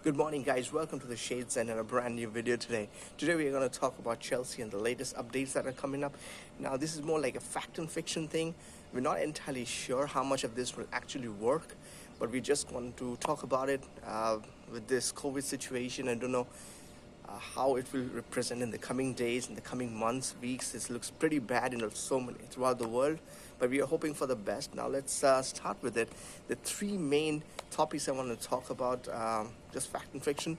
Good morning, guys. Welcome to the Shades and a brand new video today. Today we are going to talk about Chelsea and the latest updates that are coming up. Now, this is more like a fact and fiction thing. We're not entirely sure how much of this will actually work, but we just want to talk about it with this COVID situation. I don't know how it will represent in the coming days, in the coming months, weeks. This looks pretty bad in so many throughout the world, but we are hoping for the best. Now let's start with it. The three main topics I want to talk about, just fact and fiction.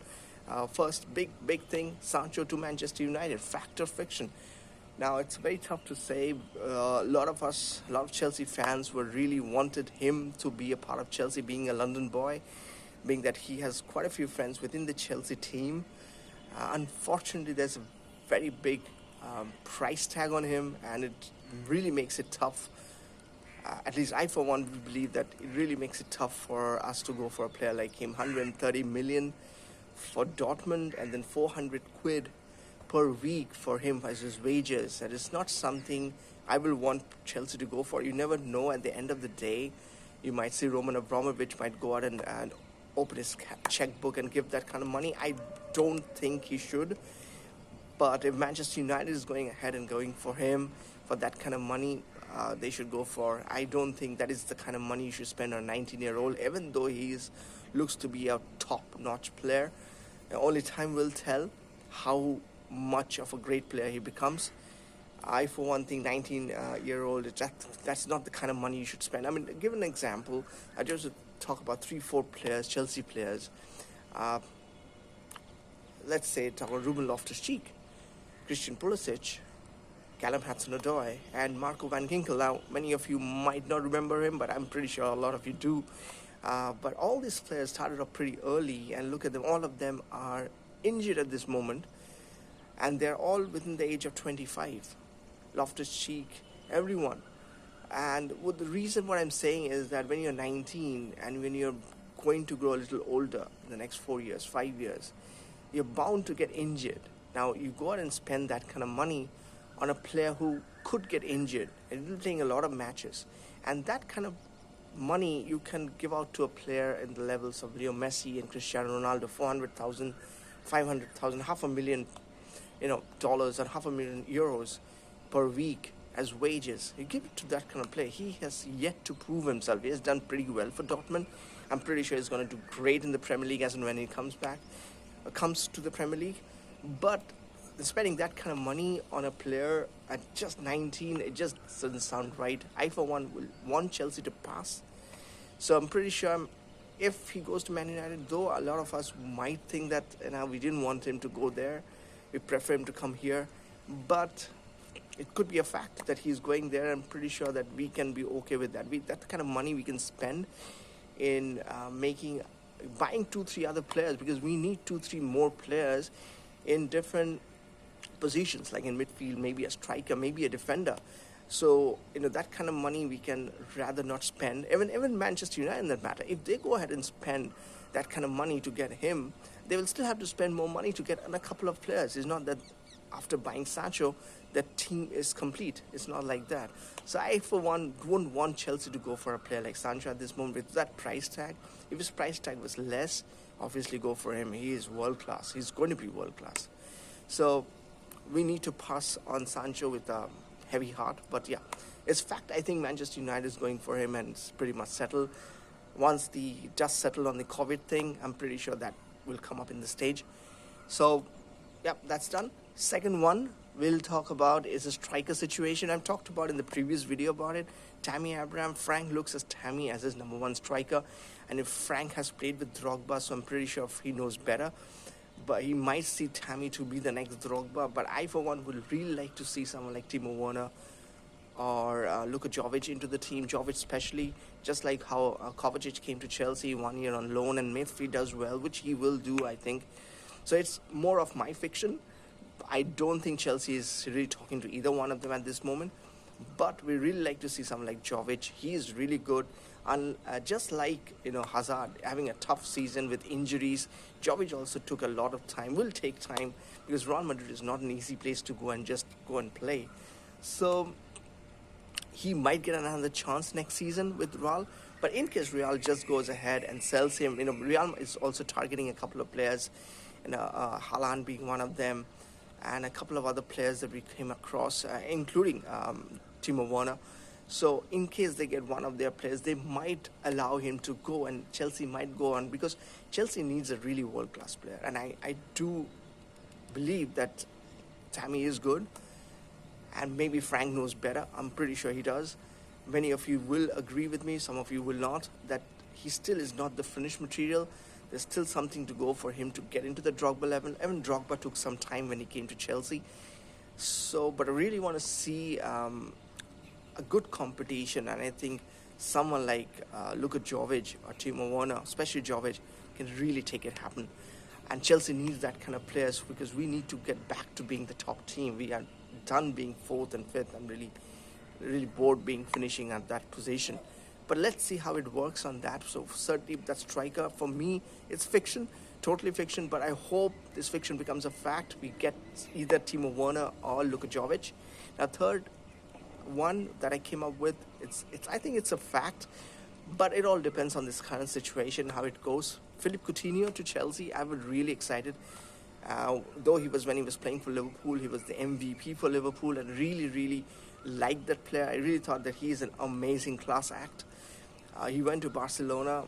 First, big thing, Sancho to Manchester United, fact or fiction. Now it's very tough to say. A lot of Chelsea fans were really wanted him to be a part of Chelsea, being a London boy, being that he has quite a few friends within the Chelsea team. Unfortunately, there's a very big price tag on him, and it really makes it tough. At least I, for one, believe that it really makes it tough for us to go for a player like him. 130 million for Dortmund, and then 400 quid per week for him as his wages. That is not something I will want Chelsea to go for. You never know. At the end of the day, you might see Roman Abramovich might go out and open his checkbook and give that kind of money. I don't think he should. But if Manchester United is going ahead and going for him for that kind of money, they should go for. I don't think that is the kind of money you should spend on a 19-year-old, even though he looks to be a top-notch player. Only time will tell how much of a great player he becomes. I, for one, think 19-year-old, that's not the kind of money you should spend. I mean, give an example. I just talk about 3-4 players, Chelsea players. Let's say talk about Ruben Loftus-Cheek, Christian Pulisic, Callum Hudson-Odoi, and Marco van Ginkel. Now, many of you might not remember him, but I'm pretty sure a lot of you do. But all these players started off pretty early, and look at them. All of them are injured at this moment, and they're all within the age of 25. Loftus-Cheek, everyone. And the reason what I'm saying is that when you're 19 and when you're going to grow a little older in the next 4 years, 5 years, you're bound to get injured. Now, you go out and spend that kind of money on a player who could get injured and will playing a lot of matches. And that kind of money you can give out to a player in the levels of Leo Messi and Cristiano Ronaldo, 400,000, 500,000, $500,000, dollars, or €500,000 per week as wages. You give it to that kind of player. He has yet to prove himself. He has done pretty well for Dortmund. I'm pretty sure he's going to do great in the Premier League as and when he comes to the Premier League. But spending that kind of money on a player at just 19, it just doesn't sound right. I, for one, will want Chelsea to pass. So I'm pretty sure if he goes to Man United, though a lot of us might think that we didn't want him to go there, we prefer him to come here. But it could be a fact that he's going there. I'm pretty sure that we can be okay with that. That kind of money we can spend in buying 2-3 other players, because we need 2-3 more players in different positions, like in midfield, maybe a striker, maybe a defender. So, that kind of money we can rather not spend. Even Manchester United, in that matter, if they go ahead and spend that kind of money to get him, they will still have to spend more money to get a couple of players. It's not that after buying Sancho, the team is complete. It's not like that. So I, for one, wouldn't want Chelsea to go for a player like Sancho at this moment with that price tag. If his price tag was less, obviously go for him. He is world class. He's going to be world class. So we need to pass on Sancho with a heavy heart. But yeah, it's fact. I think Manchester United is going for him, and it's pretty much settled. Once the dust settled on the COVID thing, I'm pretty sure that will come up in the stage. So yeah, that's done. Second one we'll talk about is a striker situation. I've talked about in the previous video about it. Tammy Abraham. Frank looks as Tammy as his number one striker. And if Frank has played with Drogba, so I'm pretty sure he knows better. But he might see Tammy to be the next Drogba. But I, for one, would really like to see someone like Timo Werner or Luka Jovic into the team. Jovic especially, just like how Kovacic came to Chelsea 1 year on loan, and if he does well, which he will do, I think. So it's more of my fiction. I don't think Chelsea is really talking to either one of them at this moment. But we really like to see someone like Jovic. He is really good. And just like Hazard having a tough season with injuries, Jovic also took a lot of time. Will take time, because Real Madrid is not an easy place to go and play. So he might get another chance next season with Real. But in case Real just goes ahead and sells him, Real is also targeting a couple of players, Haaland being one of them, and a couple of other players that we came across, including Timo Werner. So in case they get one of their players, they might allow him to go, and Chelsea might go on, because Chelsea needs a really world-class player. And I do believe that Tammy is good, and maybe Frank knows better. I'm pretty sure he does. Many of you will agree with me, some of you will not, that he still is not the finished material. There's still something to go for him to get into the Drogba level. Even Drogba took some time when he came to Chelsea. So, but I really want to see a good competition, and I think someone like Luka Jovic or Timo Werner, especially Jovic, can really take it happen. And Chelsea needs that kind of players, because we need to get back to being the top team. We are done being fourth and fifth. I'm really bored finishing at that position. But let's see how it works on that. So certainly that striker, for me, it's fiction, totally fiction. But I hope this fiction becomes a fact. We get either Timo Werner or Luka Jovic. Now, third one that I came up with, I think it's a fact, but it all depends on this current situation, how it goes. Philippe Coutinho to Chelsea, I was really excited. Though when he was playing for Liverpool, he was the MVP for Liverpool, and really liked that player. I really thought that he is an amazing class act. He went to Barcelona,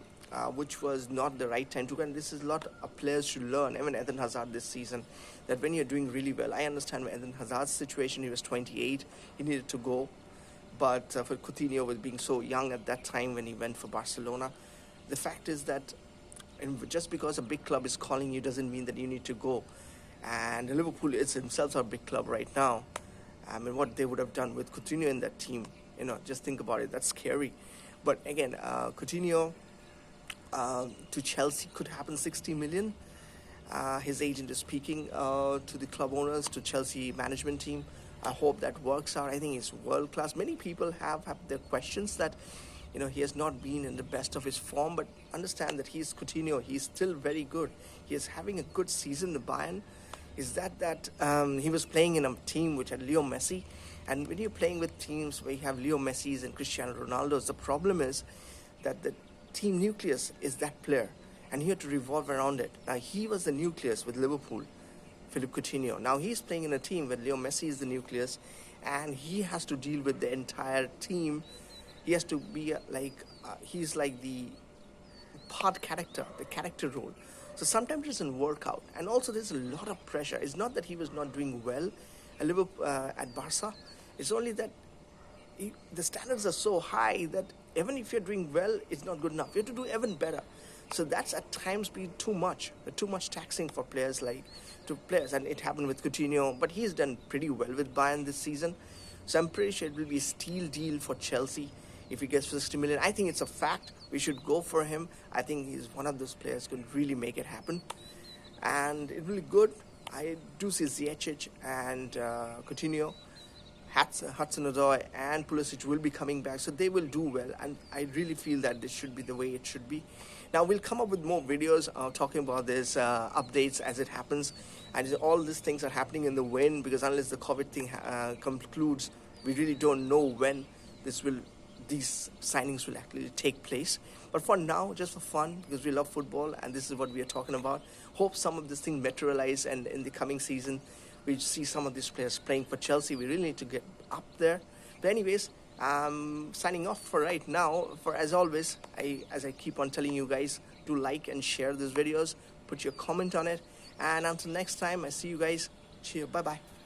which was not the right time to go, and this is a lot of players should learn. Even Eden Hazard this season, that when you're doing really well, I understand Eden Hazard's situation. He was 28, he needed to go, but for Coutinho, was being so young at that time when he went for Barcelona, the fact is that just because a big club is calling you doesn't mean that you need to go. And Liverpool is themselves a big club right now. I mean, what they would have done with Coutinho in that team, just think about it. That's scary. But again, Coutinho to Chelsea could happen, 60 million. His agent is speaking to the club owners, to Chelsea management team. I hope that works out. I think he's world class. Many people have their questions that, he has not been in the best of his form, but understand that he's Coutinho. He's still very good. He is having a good season in Bayern. Is that he was playing in a team which had Leo Messi, and when you're playing with teams where you have Leo Messi's and Cristiano Ronaldo's, the problem is that the team nucleus is that player, and you have to revolve around it. Now, he was the nucleus with Liverpool, Philippe Coutinho. Now he's playing in a team where Leo Messi is the nucleus, and he has to deal with the entire team. He has to be he's like the part character, the character role. So sometimes it doesn't work out. And also there's a lot of pressure. It's not that he was not doing well at Liverpool, at Barca. It's only that the standards are so high that even if you're doing well, it's not good enough. You have to do even better. So that's at times been too much taxing for players and it happened with Coutinho, but he's done pretty well with Bayern this season. So I'm pretty sure it will be a steal deal for Chelsea if he gets 60 million. I think it's a fact. We should go for him. I think he's one of those players who can really make it happen. And it will be good. I do see Ziyech and Coutinho, Hudson-Odoi and Pulisic will be coming back. So they will do well. And I really feel that this should be the way it should be. Now, we'll come up with more videos talking about this, updates as it happens. And all these things are happening in the wind, because unless the COVID thing concludes, we really don't know when these signings will actually take place. But for now, just for fun, because we love football and this is what we are talking about, hope some of this thing materialize, and in the coming season, we see some of these players playing for Chelsea. We really need to get up there. But anyways, signing off for right now. As always, as I keep on telling you guys, to like and share these videos, put your comment on it. And until next time, I see you guys. Cheers. Bye-bye.